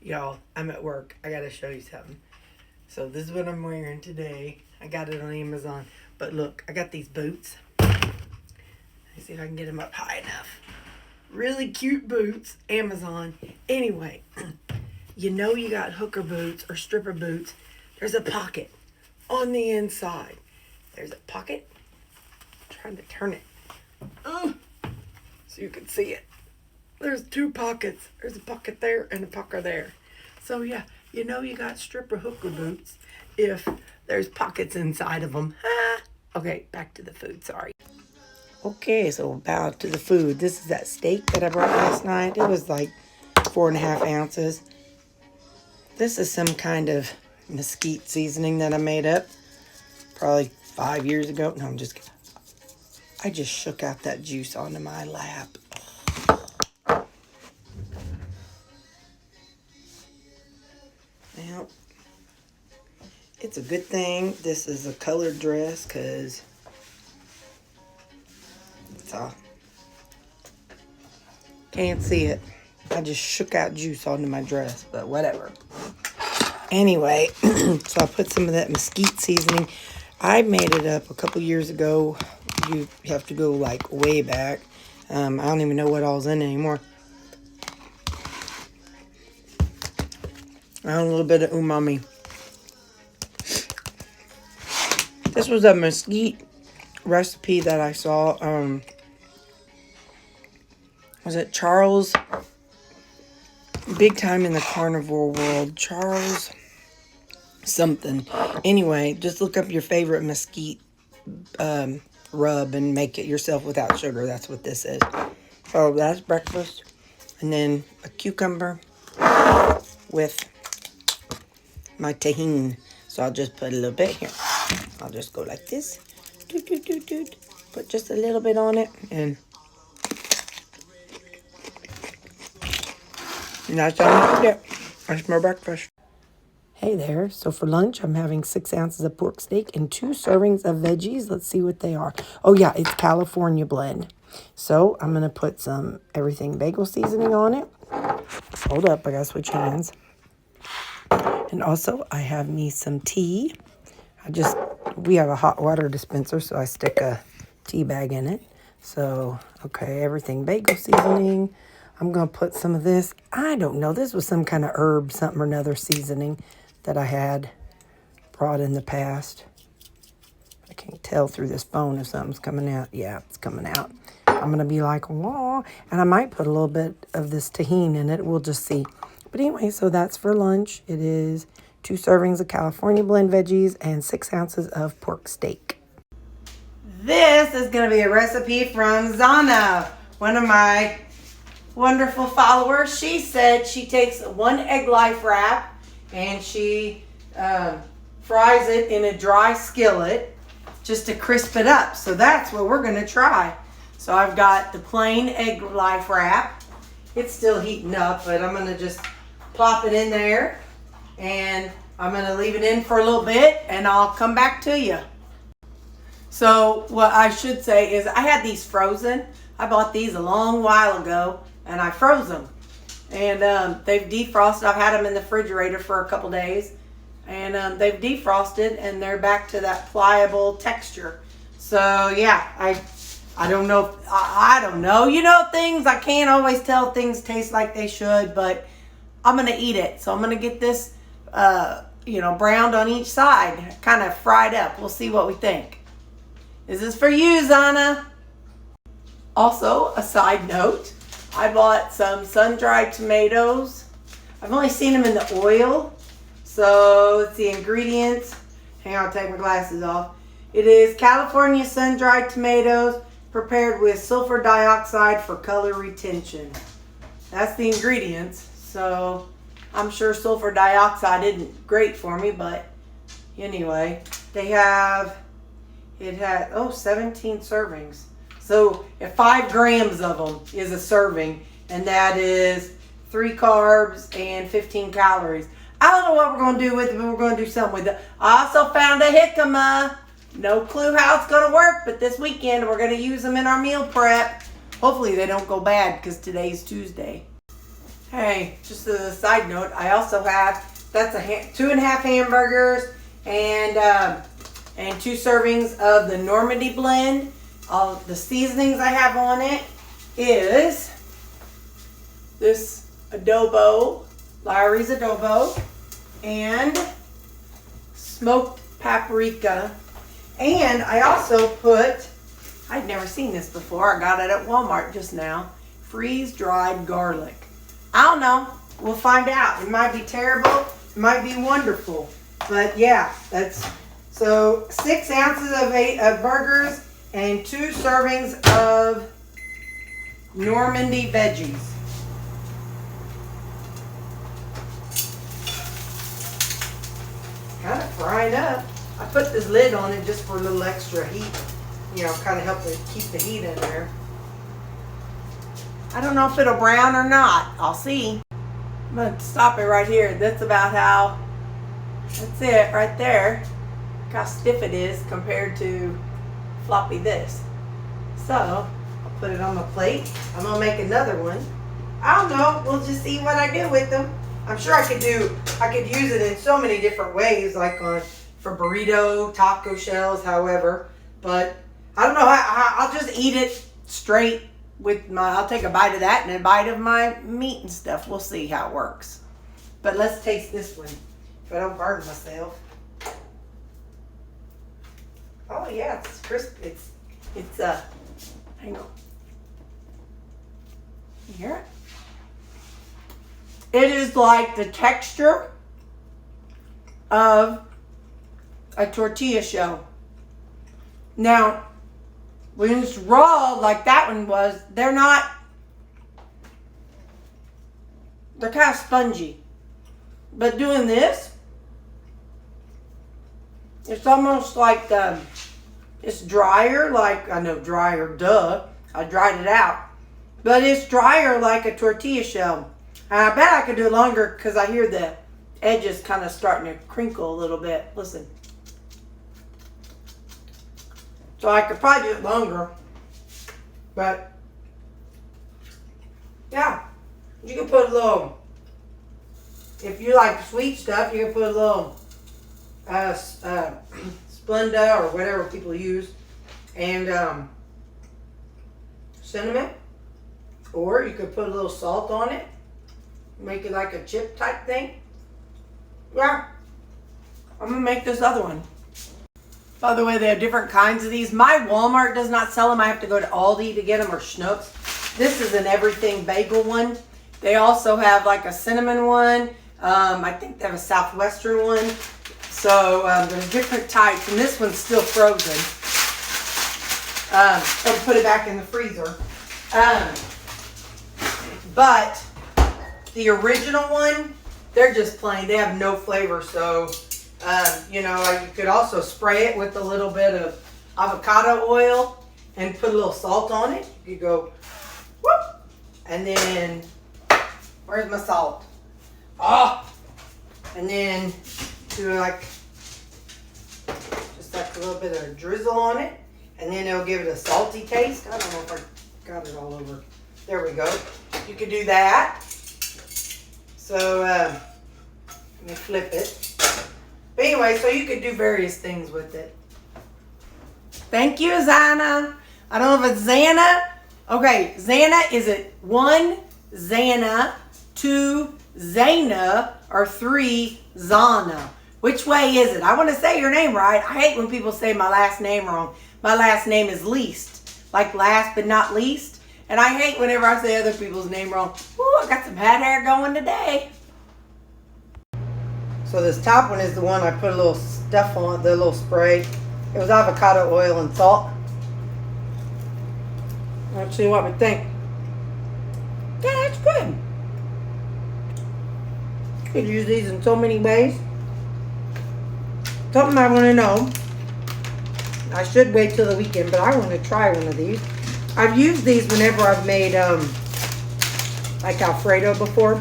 Y'all, I'm at work. I gotta show you something. So this is what I'm wearing today. I got it on Amazon. But look, I got these boots. Let me see if I can get them up high enough. Really cute boots. Amazon. Anyway, you know you got hooker boots or stripper boots. There's a pocket on the inside. There's a pocket. I'm trying to turn it. So you can see it. There's two pockets. There's a pocket there and a pocket there. So yeah, you know you got stripper hooker boots if there's pockets inside of them. Okay, back to the food, sorry. Okay, so back to the food. This is that steak that I brought last night. It was like 4.5 ounces. This is some kind of mesquite seasoning that I made up probably 5 years ago. No, I'm just kidding. I just shook out that juice onto my lap. Now, it's a good thing this is a colored dress because it's all, can't see it. I just shook out juice onto my dress, but whatever. Anyway, so I put some of that mesquite seasoning. I made it up a couple years ago. You have to go like way back. I don't even know what all's in it anymore. A little bit of umami. This was a mesquite recipe that I saw. Was it Charles? Big time in the carnivore world. Charles something. Anyway, just look up your favorite mesquite rub and make it yourself without sugar. That's what this is. So that's breakfast. And then a cucumber with my tahini. So I'll just put a little bit here. I'll just go like this. Put just a little bit on it. And that's all I get. That's my breakfast. Hey there. So for lunch, I'm having 6 ounces of pork steak and 2 servings of veggies. Let's see what they are. Oh yeah, it's California blend. So I'm going to put some everything bagel seasoning on it. Hold up, I got to switch hands. And also, I have me some tea. We have a hot water dispenser, so I stick a tea bag in it. So, okay, everything bagel seasoning. I'm going to put some of this. I don't know. This was some kind of herb, something or another seasoning that I had brought in the past. I can't tell through this phone if something's coming out. Yeah, it's coming out. I'm going to be like, whoa. And I might put a little bit of this tahini in it. We'll just see. But anyway, so that's for lunch. It is 2 servings of California blend veggies and 6 ounces of pork steak. This is going to be a recipe from Zana, one of my wonderful followers. She said she takes 1 egg life wrap and she fries it in a dry skillet just to crisp it up. So that's what we're going to try. So I've got the plain egg life wrap. It's still heating up, but I'm going to just plop it in there and I'm going to leave it in for a little bit and I'll come back to you. So what I should say is I had these frozen. I bought these a long while ago and I froze them. And they've defrosted. I've had them in the refrigerator for a couple days. And they've defrosted and they're back to that pliable texture. So yeah, I don't know. I don't know. You know things, I can't always tell things taste like they should, but I'm going to eat it. So I'm going to get this, browned on each side, kind of fried up. We'll see what we think. This is for you, Zana. Also, a side note, I bought some sun-dried tomatoes. I've only seen them in the oil. So let's see ingredients. Hang on, I'll take my glasses off. It is California sun-dried tomatoes prepared with sulfur dioxide for color retention. That's the ingredients. So I'm sure sulfur dioxide isn't great for me, but anyway, it had 17 servings. So if 5 grams of them is a serving, and that is 3 carbs and 15 calories. I don't know what we're going to do with it, but we're going to do something with it. I also found a jicama. No clue how it's going to work, but this weekend we're going to use them in our meal prep. Hopefully they don't go bad because today's Tuesday. Hey, just as a side note, I also have, that's 2.5 hamburgers and 2 servings of the Normandy blend. All the seasonings I have on it is this adobo, Lawry's adobo, and smoked paprika. And I also put, I'd never seen this before, I got it at Walmart just now, freeze-dried garlic. I don't know, we'll find out. It might be terrible, it might be wonderful. But yeah, that's, so 6 ounces of burgers and 2 servings of Normandy veggies. Kind of frying up. I put this lid on it just for a little extra heat. You know, kind of help it keep the heat in there. I don't know if it'll brown or not. I'll see. I'm going to stop it right here. That's about how, that's it right there. Look how stiff it is compared to floppy this. So, I'll put it on my plate. I'm going to make another one. I don't know. We'll just see what I do with them. I'm sure I could use it in so many different ways, like for burrito, taco shells, however. But I don't know how I'll just eat it straight with I'll take a bite of that and a bite of my meat and stuff. We'll see how it works. But let's taste this one, if I don't burn myself. Oh yeah, it's crisp. It's hang on. You hear it? It is like the texture of a tortilla shell. Now, when it's raw like that one was, they're kind of spongy. But doing this, it's almost like, it's drier, like, I know drier, duh, I dried it out. But it's drier like a tortilla shell. And I bet I could do it longer because I hear the edges kind of starting to crinkle a little bit. Listen. So I could probably do it longer. But, yeah. You can put a little, if you like sweet stuff, you can put a little Splenda or whatever people use. And cinnamon. Or you could put a little salt on it. Make it like a chip type thing. Yeah. I'm going to make this other one. By the way, they have different kinds of these. My Walmart does not sell them. I have to go to Aldi to get them, or Schnucks. This is an everything bagel one. They also have like a cinnamon one. I think they have a southwestern one. So there's different types. And this one's still frozen. So put it back in the freezer. But the original one, they're just plain. They have no flavor. So, you know, you could also spray it with a little bit of avocado oil and put a little salt on it. You go, whoop, and then, where's my salt? Oh, and then do like, just like a little bit of drizzle on it. And then it'll give it a salty taste. I don't know if I got it all over. There we go. You could do that. So, let me flip it. But anyway, so you could do various things with it. Thank you, Zana. I don't know if it's Zana. Okay, Zana, is it 1 Zana, 2 Zana, or 3 Zana? Which way is it? I want to say your name right. I hate when people say my last name wrong. My last name is Least, like last but not least. And I hate whenever I say other people's name wrong. Ooh, I got some hat hair going today. So this top one is the one I put a little stuff on, the little spray. It was avocado oil and salt. Let's see what we think. Yeah, that's good. Could use these in so many ways. Something I want to know. I should wait till the weekend, but I want to try one of these. I've used these whenever I've made like Alfredo before.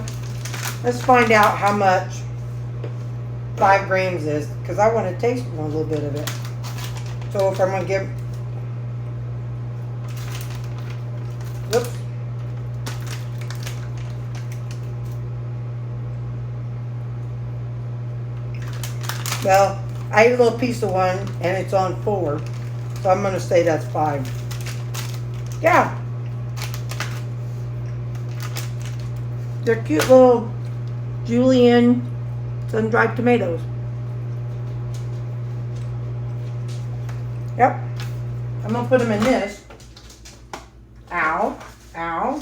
Let's find out how much 5 grams is, because I want to taste a little bit of it. So if I'm going to give, whoops. Well, I ate a little piece of one, and it's on 4. So I'm going to say that's 5. Yeah. They're cute little julienne sun-dried tomatoes. Yep. I'm going to put them in this. Ow. Ow.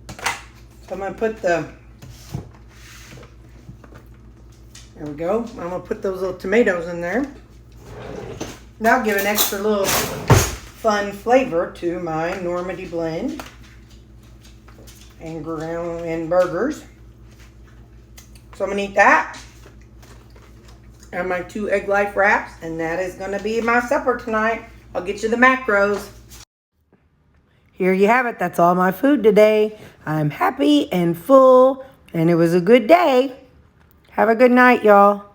So I'm going to put the... There we go. I'm going to put those little tomatoes in there. That'll give an extra little fun flavor to my Normandy blend and burgers. So I'm going to eat that and my 2 Egg Life wraps, and that is going to be my supper tonight. I'll get you the macros. Here you have it. That's all my food today. I'm happy and full, and it was a good day. Have a good night, y'all.